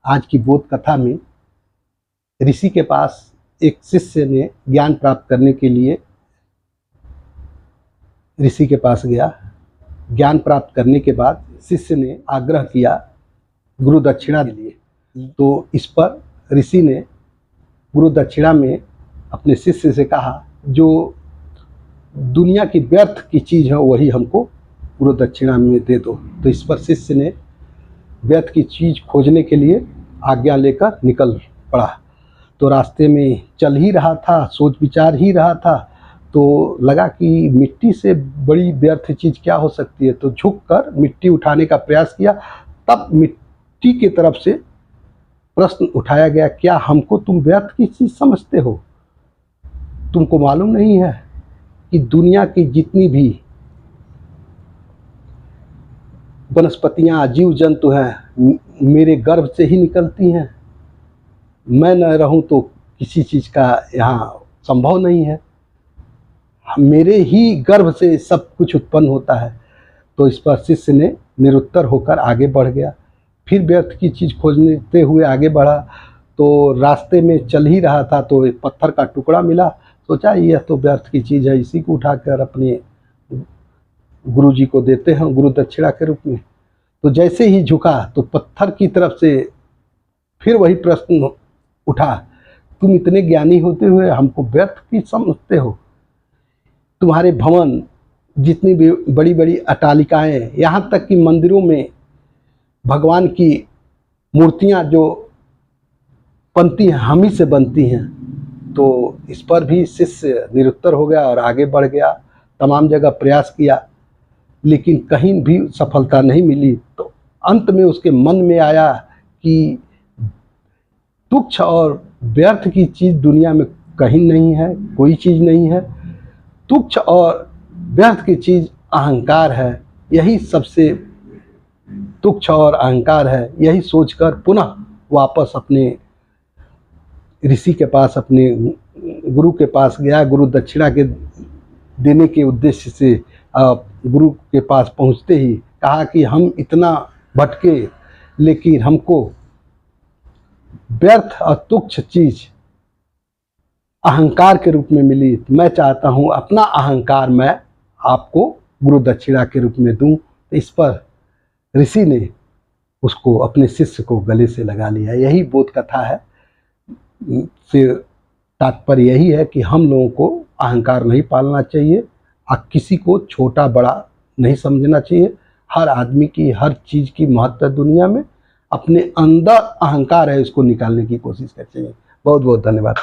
आज की बोध कथा में ऋषि के पास एक शिष्य ने ज्ञान प्राप्त करने के लिए ऋषि के पास गया। ज्ञान प्राप्त करने के बाद शिष्य ने आग्रह किया गुरु दक्षिणा के लिए। तो इस पर ऋषि ने गुरु दक्षिणा में अपने शिष्य से कहा, जो दुनिया की व्यर्थ की चीज़ है वही हमको गुरु दक्षिणा में दे दो। तो इस पर शिष्य ने व्यर्थ की चीज़ खोजने के लिए आज्ञा लेकर निकल पड़ा। तो रास्ते में चल ही रहा था, सोच विचार ही रहा था, तो लगा कि मिट्टी से बड़ी व्यर्थ चीज़ क्या हो सकती है। तो झुककर मिट्टी उठाने का प्रयास किया। तब मिट्टी की तरफ से प्रश्न उठाया गया, क्या हमको तुम व्यर्थ की चीज़ समझते हो? तुमको मालूम नहीं है कि दुनिया की जितनी भी वनस्पतियाँ, जीव जंतु हैं, मेरे गर्भ से ही निकलती हैं। मैं न रहूं तो किसी चीज़ का यहाँ संभव नहीं है। मेरे ही गर्भ से सब कुछ उत्पन्न होता है। तो इस पर शिष्य ने निरुत्तर होकर आगे बढ़ गया। फिर व्यर्थ की चीज़ खोजते हुए आगे बढ़ा। तो रास्ते में चल ही रहा था तो एक पत्थर का टुकड़ा मिला। सोचा यह तो व्यर्थ की चीज़ है, इसी को उठाकर अपने गुरु जी को देते हैं गुरु दक्षिणा के रूप में। तो जैसे ही झुका तो पत्थर की तरफ से फिर वही प्रश्न उठा, तुम इतने ज्ञानी होते हुए हमको व्यर्थ की समझते हो? तुम्हारे भवन, जितनी भी बड़ी बड़ी अट्टालिकाएं, यहाँ तक कि मंदिरों में भगवान की मूर्तियाँ जो बनती हैं हम ही से बनती हैं। तो इस पर भी शिष्य निरुत्तर हो गया और आगे बढ़ गया। तमाम जगह प्रयास किया लेकिन कहीं भी सफलता नहीं मिली। तो अंत में उसके मन में आया कि तुच्छ और व्यर्थ की चीज़ दुनिया में कहीं नहीं है, कोई चीज़ नहीं है। तुच्छ और व्यर्थ की चीज़ अहंकार है, यही सबसे तुच्छ और अहंकार है। यही सोचकर पुनः वापस अपने ऋषि के पास, अपने गुरु के पास गया। गुरु दक्षिणा के देने के उद्देश्य से गुरु के पास पहुंचते ही कहा कि हम इतना भटके लेकिन हमको व्यर्थ और तुच्छ चीज़ अहंकार के रूप में मिली। मैं चाहता हूं अपना अहंकार मैं आपको गुरु दक्षिणा के रूप में दूं। तो इस पर ऋषि ने उसको, अपने शिष्य को गले से लगा लिया। यही बोध कथा है। फिर तात्पर्य यही है कि हम लोगों को अहंकार नहीं पालना चाहिए और किसी को छोटा बड़ा नहीं समझना चाहिए। हर आदमी की, हर चीज़ की महत्व दुनिया में। अपने अंदर अहंकार है, इसको निकालने की कोशिश करनी चाहिए। बहुत बहुत धन्यवाद।